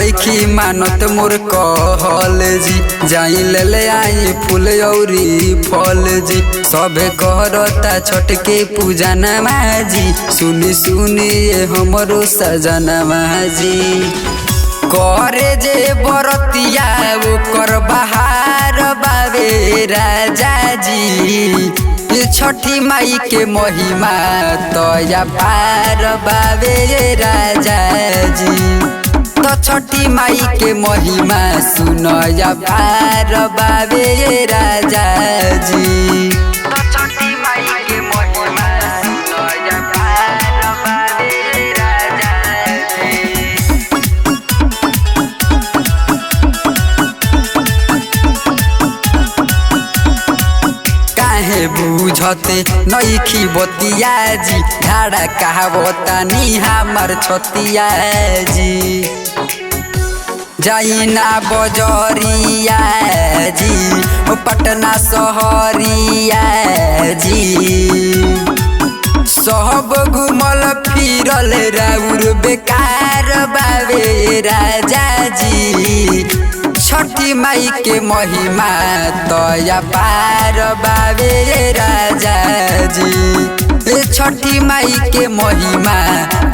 नइखी मानत मोर कहल जी जाई ले आई फूल औरी फल जी सबे करता छठ के पूजा नमाजी सुनी सुनी हमरो सजनमा जी करे जे बरतिया ओकर बहार बाबे राजा जी छठी माई के महिमा तया पार बाबे राजा जी तो छठी माई के महिमा सुनया पार बाबे राजा जी तो छठी माई के महिमा सुनया पार बाबे राजा जी काहे बुझते नइखी बतिया जी झाड़ा कहावता नी हमर छतिया जी जाइना बजरिया जी पटना शहरिया जी सब घुमल फिरल राउर बेकार बाबे राजा जी छठी माई के महिमा तया पार बाबे राजा जी छठी माई के महिमा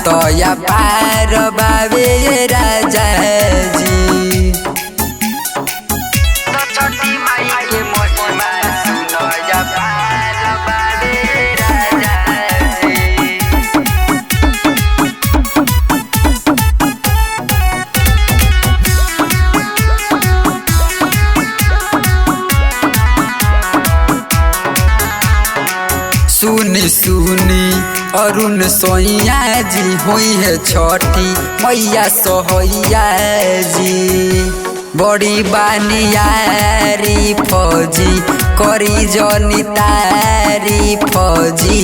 तया पार बाबे राजा जी छठी माई के महिमा तया पार बाबे राजा जी सुनी सुनी अरुण सोइया जी हुई है छठी मैया सोहैया जी बड़ी बानियारी फौजी करी जनी तारी फौजी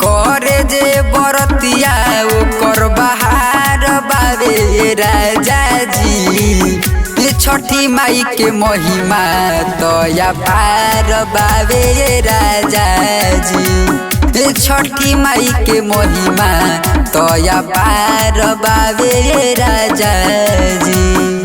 करे जे बरतिया ओकर बहार बाबे राजा जी छठी माई के महिमा तया पार बाबे राजा जी छठी माई के महिमा तया पार बाबे राजा जी।